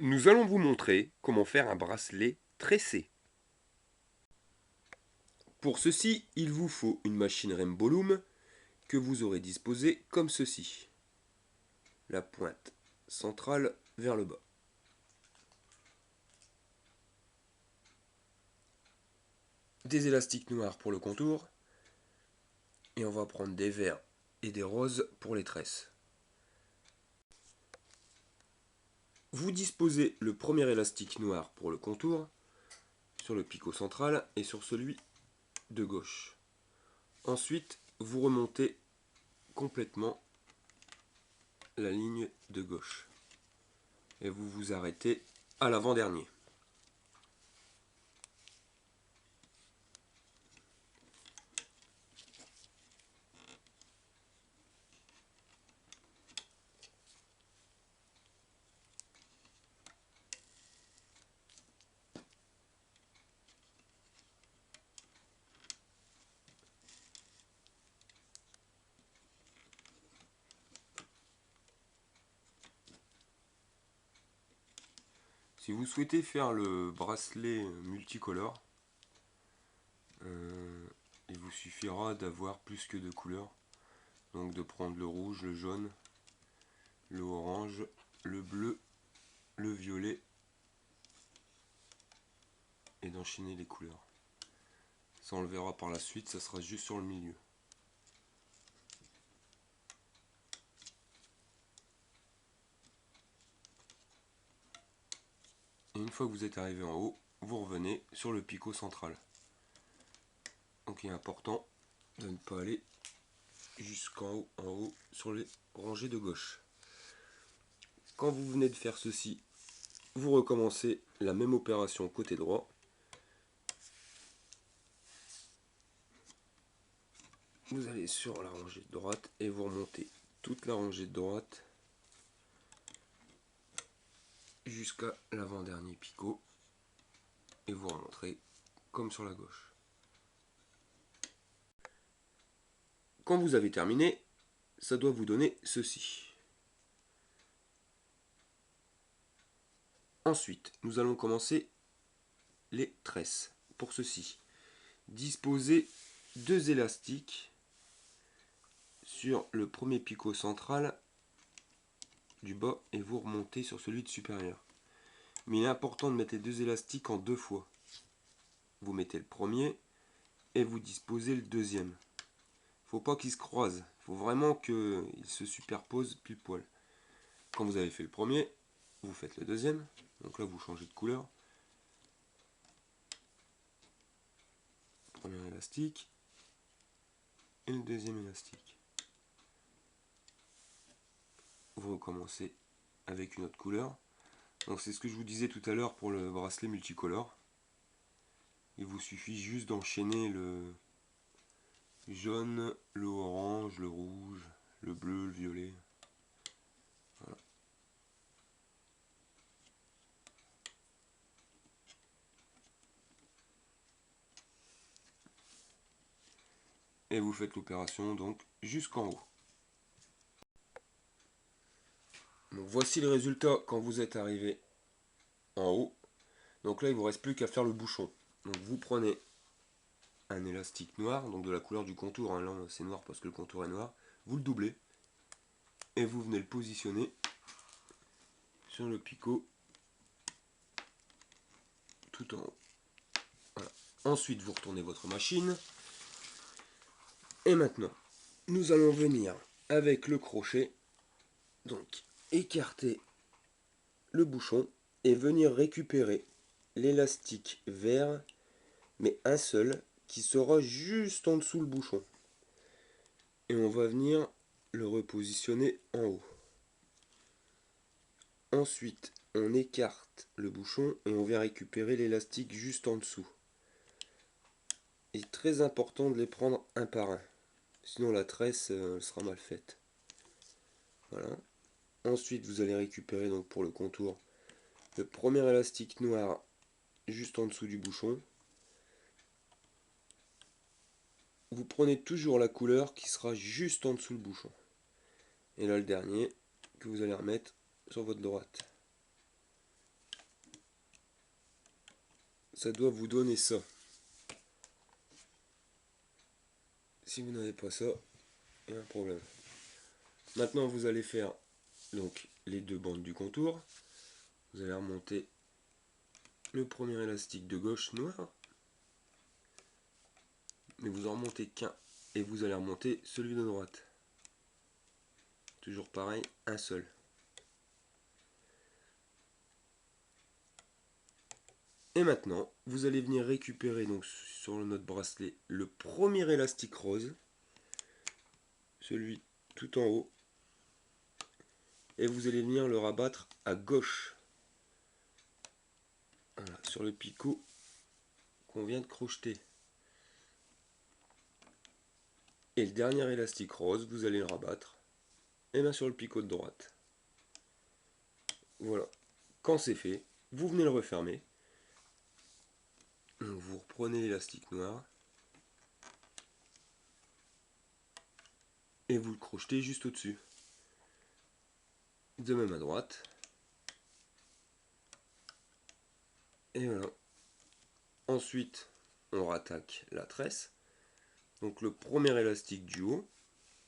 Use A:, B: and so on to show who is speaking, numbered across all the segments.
A: Nous allons vous montrer comment faire un bracelet tressé. Pour ceci, il vous faut une machine Remboloom que vous aurez disposée comme ceci. La pointe centrale vers le bas. Des élastiques noirs pour le contour. Et on va prendre des verts et des roses pour les tresses. Vous disposez le premier élastique noir pour le contour sur le picot central et sur celui de gauche. Ensuite, vous remontez complètement la ligne de gauche et vous vous arrêtez à l'avant-dernier. Si vous souhaitez faire le bracelet multicolore, il vous suffira d'avoir plus que deux couleurs. Donc de prendre le rouge, le jaune, le orange, le bleu, le violet et d'enchaîner les couleurs. Ça on le verra par la suite, ça sera juste sur le milieu. Et une fois que vous êtes arrivé en haut, vous revenez sur le picot central. Donc il est important de ne pas aller jusqu'en haut, sur les rangées de gauche. Quand vous venez de faire ceci, vous recommencez la même opération côté droit. Vous allez sur la rangée de droite et vous remontez toute la rangée de droite jusqu'à l'avant-dernier picot et vous remonterez comme sur la gauche. Quand vous avez terminé, ça doit vous donner ceci. Ensuite, nous allons commencer les tresses. Pour ceci, disposez deux élastiques sur le premier picot central du bas et vous remontez sur celui de supérieur. Mais il est important de mettre les deux élastiques en deux fois. Vous mettez le premier et vous disposez le deuxième. Il ne faut pas qu'ils se croisent, il faut vraiment qu'ils se superposent pile poil. Quand vous avez fait le premier, vous faites le deuxième. Donc là vous changez de couleur. Premier élastique et le deuxième élastique. Vous recommencez avec une autre couleur. Donc c'est ce que je vous disais tout à l'heure pour le bracelet multicolore. Il vous suffit juste d'enchaîner le jaune, le orange, le rouge, le bleu, le violet. Voilà. Et vous faites l'opération donc jusqu'en haut. Donc voici le résultat quand vous êtes arrivé en haut. Donc là il ne vous reste plus qu'à faire le bouchon. Donc vous prenez un élastique noir, donc de la couleur du contour, hein, là c'est noir parce que le contour est noir, vous le doublez et vous venez le positionner sur le picot tout en haut. Voilà. Ensuite vous retournez votre machine et maintenant nous allons venir avec le crochet, donc écarter le bouchon et venir récupérer l'élastique vert, mais un seul qui sera juste en dessous le bouchon. Et on va venir le repositionner en haut. Ensuite, on écarte le bouchon et on vient récupérer l'élastique juste en dessous. Il est très important de les prendre un par un, sinon la tresse sera mal faite. Voilà. Ensuite, vous allez récupérer donc pour le contour le premier élastique noir juste en dessous du bouchon. Vous prenez toujours la couleur qui sera juste en dessous le bouchon. Et là le dernier que vous allez remettre sur votre droite. ça doit vous donner ça. Si vous n'avez pas ça, il y a un problème. Maintenant, vous allez faire donc les deux bandes du contour. Vous allez remonter le premier élastique de gauche noir, mais vous en remontez qu'un, et vous allez remonter celui de droite. Toujours pareil, un seul. Et maintenant, vous allez venir récupérer donc sur notre bracelet le premier élastique rose, celui tout en haut, et vous allez venir le rabattre à gauche, voilà, sur le picot qu'on vient de crocheter. Et le dernier élastique rose, vous allez le rabattre et bien sur le picot de droite. Voilà. Quand c'est fait, vous venez le refermer. Vous reprenez l'élastique noir et vous le crochetez juste au-dessus. De même à droite. Et voilà. Ensuite, on rattaque la tresse. Donc le premier élastique du haut,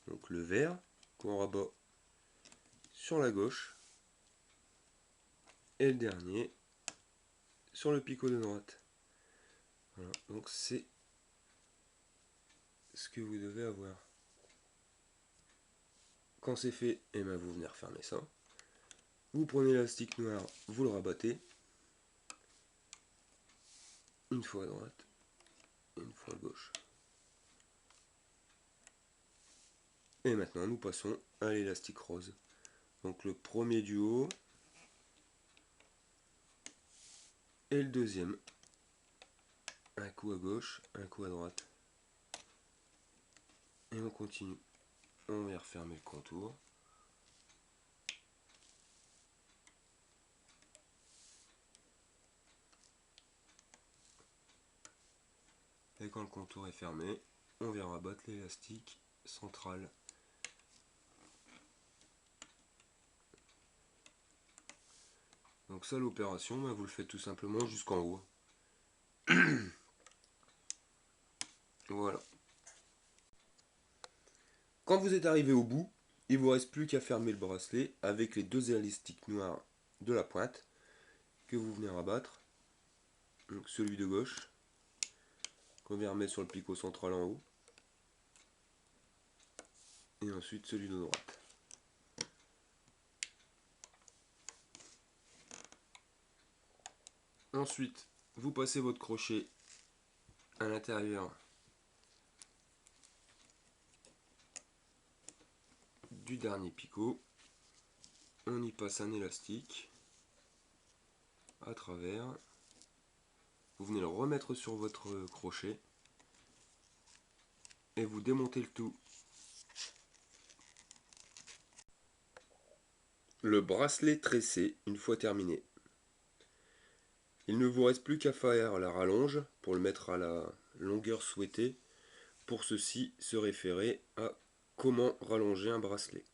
A: donc le vert, qu'on rabat sur la gauche. Et le dernier sur le picot de droite. Voilà, donc c'est ce que vous devez avoir. Quand c'est fait, et bien vous venez refermer ça. Vous prenez l'élastique noir, vous le rabattez. Une fois à droite, et une fois à gauche. Et maintenant nous passons à l'élastique rose. Donc le premier du haut et le deuxième. Un coup à gauche, un coup à droite. Et on continue. On va refermer le contour. Et quand le contour est fermé, on vient rabattre l'élastique central. Donc ça, l'opération, vous le faites tout simplement jusqu'en haut. Voilà. Quand vous êtes arrivé au bout, il ne vous reste plus qu'à fermer le bracelet avec les deux élastiques noirs de la pointe que vous venez rabattre. Donc celui de gauche, qu'on vient remettre sur le picot central en haut. Et ensuite celui de droite. Ensuite, vous passez votre crochet à l'intérieur du dernier picot. On y passe un élastique à travers. Vous venez le remettre sur votre crochet et vous démontez le tout. Le bracelet tressé une fois terminé. Il ne vous reste plus qu'à faire la rallonge pour le mettre à la longueur souhaitée. Pour ceci, se référer à comment rallonger un bracelet.